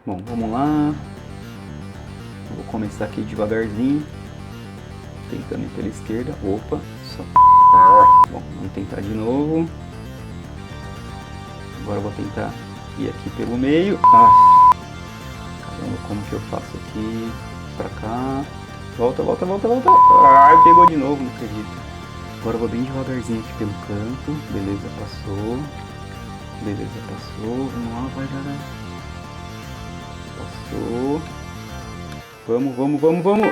Bom, vamos lá. Vou começar aqui devagarzinho. Tentando ir pela esquerda. Opa, só. Bom, vamos tentar de novo. Agora eu vou tentar ir aqui pelo meio. Caramba, como que eu faço aqui? Pra cá. Volta, volta, volta, volta. Pegou de novo, não acredito. Agora eu vou bem devagarzinho aqui pelo canto. Beleza, passou. Beleza, passou. Vamos lá, vai, galera. Passou. Vamos, vamos, vamos, vamos.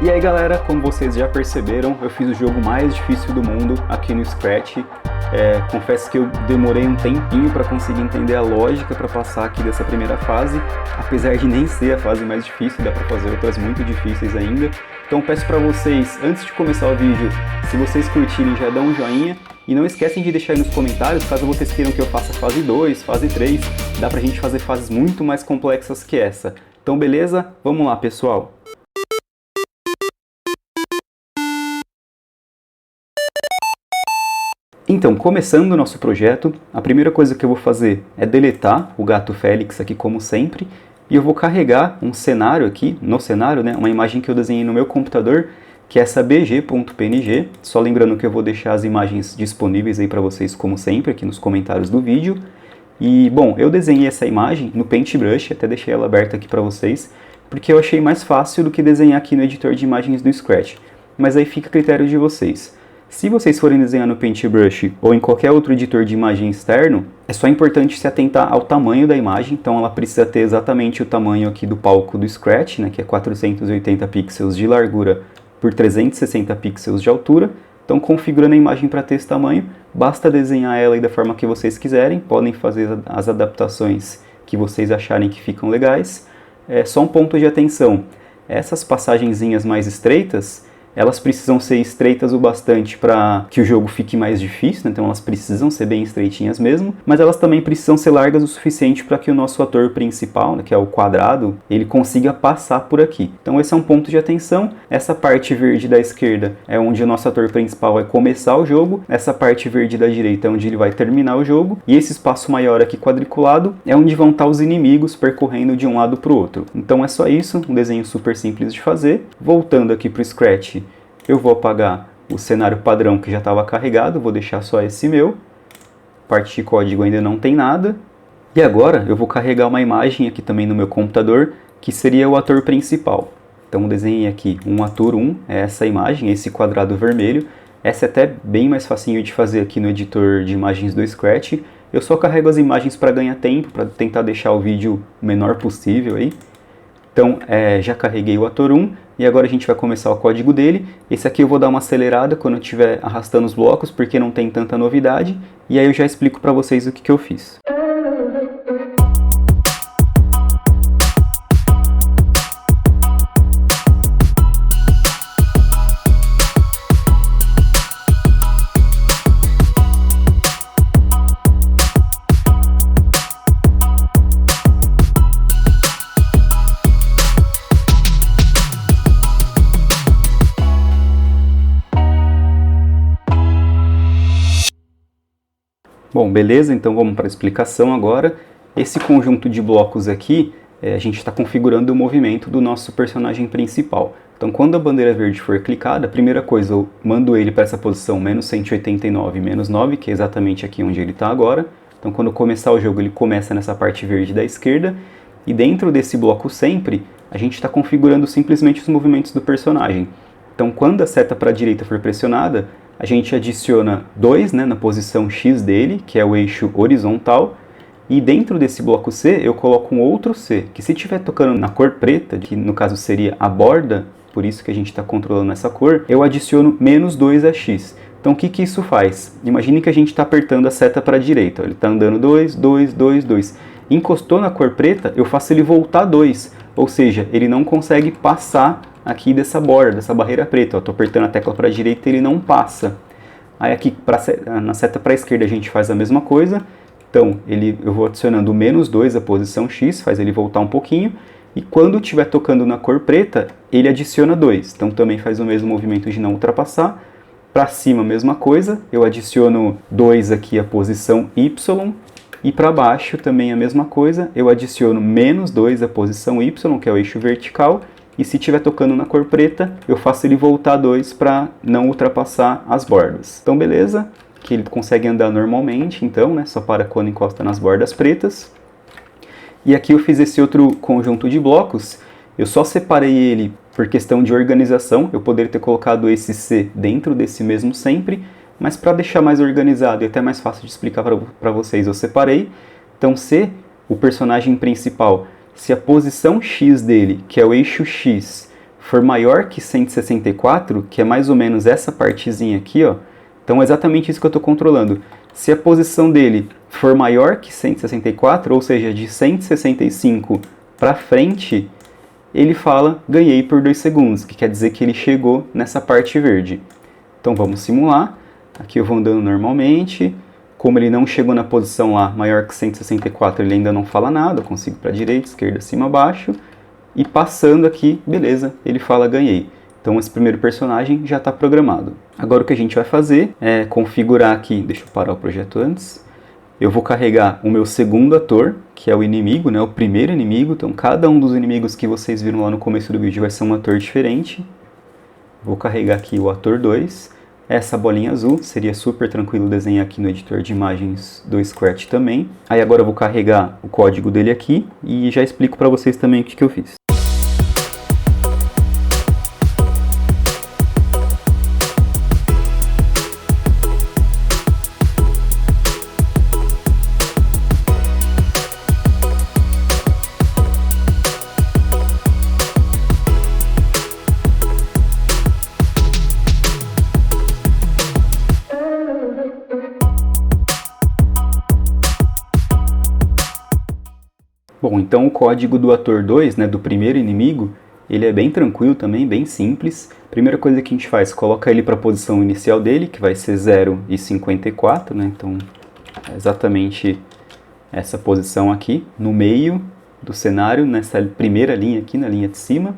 E aí, galera, como vocês já perceberam, eu fiz o jogo mais difícil do mundo aqui no Scratch. Confesso que eu demorei um tempinho para conseguir entender a lógica para passar aqui dessa primeira fase, apesar de nem ser a fase mais difícil, dá para fazer outras muito difíceis ainda. Então peço para vocês, antes de começar o vídeo, se vocês curtirem, já dão um joinha e não esquecem de deixar aí nos comentários caso vocês queiram que eu faça fase 2, fase 3, dá pra gente fazer fases muito mais complexas que essa. Então beleza? Vamos lá, pessoal! Então, começando o nosso projeto, a primeira coisa que eu vou fazer é deletar o gato Félix aqui como sempre, e eu vou carregar um cenário aqui, no cenário, né, uma imagem que eu desenhei no meu computador, que é essa bg.png, só lembrando que eu vou deixar as imagens disponíveis aí para vocês como sempre, aqui nos comentários do vídeo. E, bom, eu desenhei essa imagem no Paintbrush, até deixei ela aberta aqui para vocês, porque eu achei mais fácil do que desenhar aqui no editor de imagens do Scratch, mas aí fica a critério de vocês. Se vocês forem desenhar no Paintbrush ou em qualquer outro editor de imagem externo, é só importante se atentar ao tamanho da imagem, então ela precisa ter exatamente o tamanho aqui do palco do Scratch, né, que é 480 pixels de largura por 360 pixels de altura. Então, configurando a imagem para ter esse tamanho, basta desenhar ela aí da forma que vocês quiserem, podem fazer as adaptações que vocês acharem que ficam legais. Só um ponto de atenção, essas passagenzinhas mais estreitas, elas precisam ser estreitas o bastante para que o jogo fique mais difícil, né? Então elas precisam ser bem estreitinhas mesmo, mas elas também precisam ser largas o suficiente para que o nosso ator principal, né, que é o quadrado, ele consiga passar por aqui. Então esse é um ponto de atenção. Essa parte verde da esquerda é onde o nosso ator principal vai começar o jogo, essa parte verde da direita é onde ele vai terminar o jogo, e esse espaço maior aqui quadriculado é onde vão estar os inimigos percorrendo de um lado para o outro. Então é só isso, um desenho super simples de fazer. Voltando aqui para o Scratch, eu vou apagar o cenário padrão que já estava carregado, vou deixar só esse meu. Parte de código ainda não tem nada. E agora eu vou carregar uma imagem aqui também no meu computador, que seria o ator principal. Então desenhei aqui um ator 1, é essa imagem, esse quadrado vermelho. Essa é até bem mais facinho de fazer aqui no editor de imagens do Scratch. Eu só carrego as imagens para ganhar tempo, para tentar deixar o vídeo o menor possível aí. Então, já carreguei o ator 1 e agora a gente vai começar o código dele. Esse aqui eu vou dar uma acelerada quando eu estiver arrastando os blocos, porque não tem tanta novidade. E aí eu já explico para vocês o que eu fiz. Bom, beleza, então vamos para a explicação agora. Esse conjunto de blocos aqui, a gente está configurando o movimento do nosso personagem principal. Então, quando a bandeira verde for clicada, a primeira coisa, eu mando ele para essa posição menos 189, menos 9, que é exatamente aqui onde ele está agora. Então, quando começar o jogo, ele começa nessa parte verde da esquerda. E dentro desse bloco sempre, a gente está configurando simplesmente os movimentos do personagem. Então, quando a seta para a direita for pressionada, a gente adiciona 2, né, na posição X dele, que é o eixo horizontal, e dentro desse bloco C eu coloco um outro C, que se estiver tocando na cor preta, que no caso seria a borda, por isso que a gente está controlando essa cor, eu adiciono menos 2 a X. Então o que isso faz? Imagine que a gente está apertando a seta para a direita, ele está andando 2, 2, 2, 2. Encostou na cor preta, eu faço ele voltar 2, ou seja, ele não consegue passar aqui dessa borda, dessa barreira preta. Estou apertando a tecla para a direita e ele não passa. Aí aqui na seta para a esquerda a gente faz a mesma coisa. Então eu vou adicionando menos 2 a posição X, faz ele voltar um pouquinho. E quando estiver tocando na cor preta, ele adiciona 2. Então também faz o mesmo movimento de não ultrapassar. Para cima a mesma coisa, eu adiciono 2 aqui a posição Y. E para baixo também a mesma coisa, eu adiciono -2 a posição Y, que é o eixo vertical, e se estiver tocando na cor preta, eu faço ele voltar 2 para não ultrapassar as bordas. Então beleza, que ele consegue andar normalmente, então, né, só para quando encosta nas bordas pretas. E aqui eu fiz esse outro conjunto de blocos, eu só separei ele por questão de organização, eu poderia ter colocado esse C dentro desse mesmo sempre, mas para deixar mais organizado e até mais fácil de explicar para vocês, eu separei. Então C, o personagem principal, se a posição X dele, que é o eixo X, for maior que 164, que é mais ou menos essa partezinha aqui, ó, então é exatamente isso que eu estou controlando. Se a posição dele for maior que 164, ou seja, de 165 para frente, ele fala ganhei por 2 segundos, que quer dizer que ele chegou nessa parte verde. Então vamos simular. Aqui eu vou andando normalmente. Como ele não chegou na posição lá maior que 164, ele ainda não fala nada. Eu consigo para a direita, esquerda, cima, baixo. E passando aqui, beleza, ele fala ganhei. Então esse primeiro personagem já está programado. Agora o que a gente vai fazer é configurar aqui, deixa eu parar o projeto antes. Eu vou carregar o meu segundo ator, que é o inimigo, né, o primeiro inimigo. Então cada um dos inimigos que vocês viram lá no começo do vídeo vai ser um ator diferente. Vou carregar aqui o ator 2. Essa bolinha azul seria super tranquilo desenhar aqui no editor de imagens do Scratch também. Aí agora eu vou carregar o código dele aqui e já explico para vocês também o que eu fiz. Bom, então o código do ator 2, né, do primeiro inimigo, ele é bem tranquilo também, bem simples. Primeira coisa que a gente faz, coloca ele para a posição inicial dele, que vai ser 0 e 54, né, então é exatamente essa posição aqui, no meio do cenário, nessa primeira linha aqui, na linha de cima.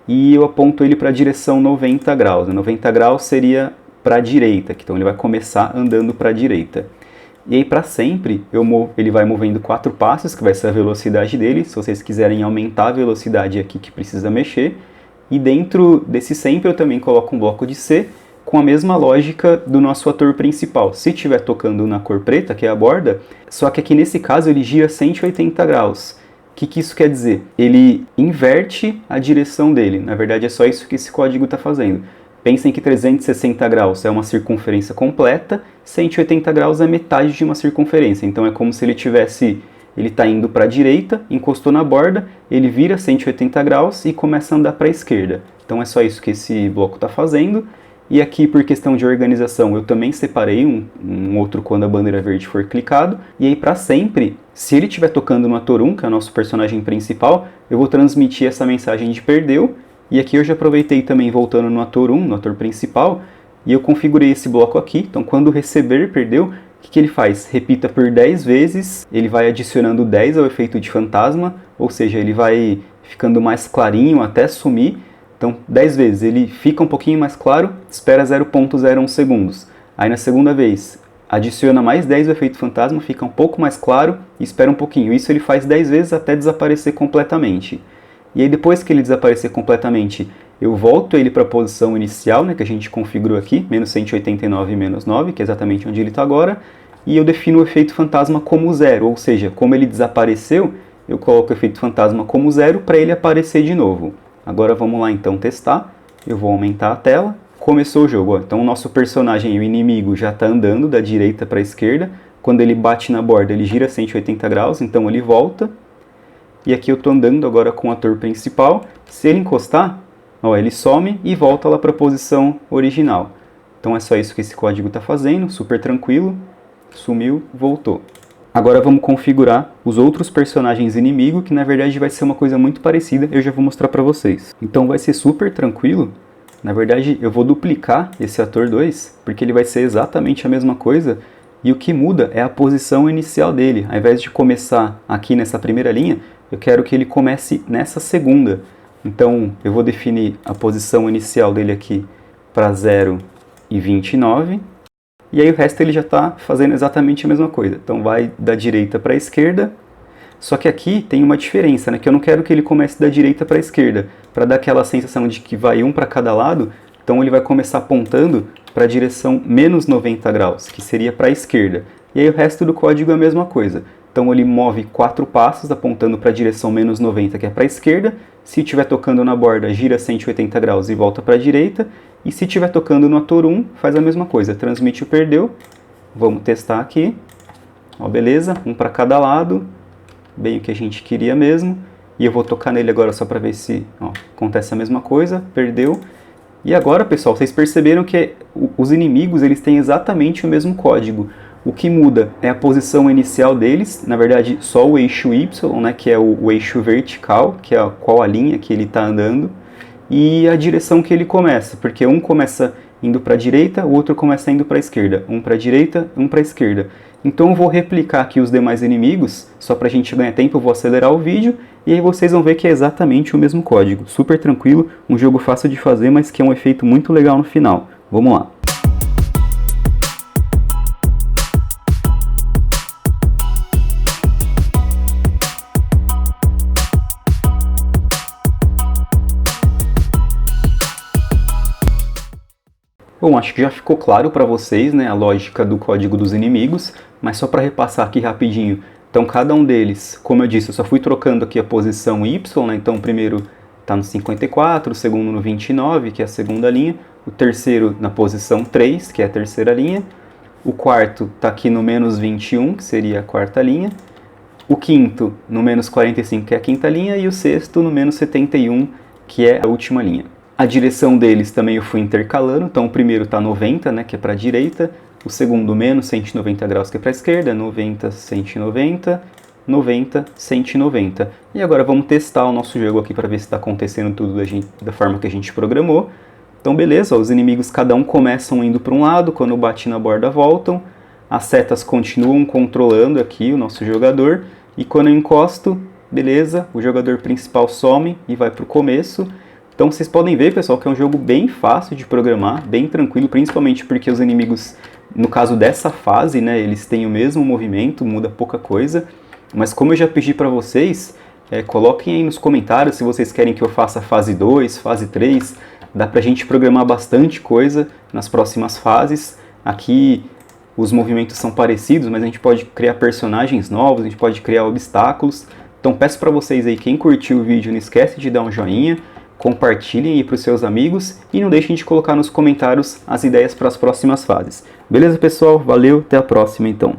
E eu aponto ele para a direção 90 graus, 90 graus seria para a direita, então ele vai começar andando para a direita. E aí, para sempre, ele vai movendo 4 passos, que vai ser a velocidade dele. Se vocês quiserem aumentar a velocidade aqui que precisa mexer. E dentro desse sempre eu também coloco um bloco de C, com a mesma lógica do nosso ator principal. Se estiver tocando na cor preta, que é a borda, só que aqui nesse caso ele gira 180 graus. O que isso quer dizer? Ele inverte a direção dele. Na verdade é só isso que esse código está fazendo. Pensem que 360 graus é uma circunferência completa, 180 graus é metade de uma circunferência. Então é como se ele está indo para a direita, encostou na borda, ele vira 180 graus e começa a andar para a esquerda. Então é só isso que esse bloco está fazendo. E aqui, por questão de organização, eu também separei um outro quando a bandeira verde for clicado. E aí, para sempre, se ele estiver tocando no ator 1, que é o nosso personagem principal, eu vou transmitir essa mensagem de perdeu. E aqui eu já aproveitei também, voltando no ator 1, no ator principal, e eu configurei esse bloco aqui. Então, quando receber perdeu, o que ele faz? Repita por 10 vezes, ele vai adicionando 10 ao efeito de fantasma, ou seja, ele vai ficando mais clarinho até sumir. Então, 10 vezes, ele fica um pouquinho mais claro, espera 0,01 segundos. Aí na segunda vez, adiciona mais 10 ao efeito fantasma, fica um pouco mais claro e espera um pouquinho. Isso ele faz 10 vezes até desaparecer completamente. E aí depois que ele desaparecer completamente, eu volto ele para a posição inicial, né, que a gente configurou aqui, menos 189 e menos 9, que é exatamente onde ele está agora, e eu defino o efeito fantasma como 0, ou seja, como ele desapareceu, eu coloco o efeito fantasma como 0 para ele aparecer de novo. Agora vamos lá então testar, eu vou aumentar a tela, começou o jogo, ó. Então o nosso personagem, o inimigo, já está andando da direita para a esquerda, quando ele bate na borda ele gira 180 graus, então ele volta. E aqui eu estou andando agora com o ator principal. Se ele encostar, ó, ele some e volta lá para a posição original. Então é só isso que esse código está fazendo, super tranquilo. Sumiu, voltou. Agora vamos configurar os outros personagens inimigo, que na verdade vai ser uma coisa muito parecida, eu já vou mostrar para vocês. Então vai ser super tranquilo. Na verdade eu vou duplicar esse ator 2, porque ele vai ser exatamente a mesma coisa. E o que muda é a posição inicial dele. Ao invés de começar aqui nessa primeira linha, eu quero que ele comece nessa segunda. Então, eu vou definir a posição inicial dele aqui para 0 e 29. e aí o resto ele já está fazendo exatamente a mesma coisa. Então vai da direita para a esquerda, só que aqui tem uma diferença, né? Que eu não quero que ele comece da direita para a esquerda, para dar aquela sensação de que vai um para cada lado, então ele vai começar apontando para a direção menos 90 graus, que seria para a esquerda. E aí o resto do código é a mesma coisa. Então ele move 4 passos apontando para a direção menos 90, que é para a esquerda. Se estiver tocando na borda, gira 180 graus e volta para a direita. E se estiver tocando no ator 1, faz a mesma coisa, transmite o perdeu. Vamos testar aqui. Ó, beleza, um para cada lado, bem o que a gente queria mesmo. E eu vou tocar nele agora só para ver se acontece a mesma coisa, perdeu. E agora, pessoal, vocês perceberam que os inimigos eles têm exatamente o mesmo código. O que muda é a posição inicial deles, na verdade só o eixo Y, né, que é o eixo vertical, que é qual a linha que ele está andando, e a direção que ele começa, porque um começa indo para a direita, o outro começa indo para a esquerda, um para a direita, um para a esquerda. Então eu vou replicar aqui os demais inimigos, só para a gente ganhar tempo eu vou acelerar o vídeo, e aí vocês vão ver que é exatamente o mesmo código. Super tranquilo, um jogo fácil de fazer, mas que é um efeito muito legal no final. Vamos lá. Bom, acho que já ficou claro para vocês, né, a lógica do código dos inimigos, mas só para repassar aqui rapidinho. Então cada um deles, como eu disse, eu só fui trocando aqui a posição Y, né, então o primeiro está no 54, o segundo no 29, que é a segunda linha, o terceiro na posição 3, que é a terceira linha, o quarto está aqui no menos 21, que seria a quarta linha, o quinto no menos 45, que é a quinta linha, e o sexto no menos 71, que é a última linha. A direção deles também eu fui intercalando, então o primeiro está 90, né, que é para a direita, o segundo menos 190 graus, que é para a esquerda, 90, 190, 90, 190. E agora vamos testar o nosso jogo aqui para ver se está acontecendo tudo da forma que a gente programou. Então beleza, os inimigos cada um começam indo para um lado, quando bate na borda voltam, as setas continuam controlando aqui o nosso jogador, e quando eu encosto, beleza, o jogador principal some e vai para o começo. Então vocês podem ver, pessoal, que é um jogo bem fácil de programar, bem tranquilo, principalmente porque os inimigos, no caso dessa fase, né, eles têm o mesmo movimento, muda pouca coisa. Mas como eu já pedi para vocês, coloquem aí nos comentários se vocês querem que eu faça fase 2, fase 3. Dá pra gente programar bastante coisa nas próximas fases. Aqui os movimentos são parecidos, mas a gente pode criar personagens novos, a gente pode criar obstáculos. Então peço para vocês aí, quem curtiu o vídeo, não esquece de dar um joinha, compartilhem aí para os seus amigos e não deixem de colocar nos comentários as ideias para as próximas fases. Beleza, pessoal? Valeu, até a próxima então.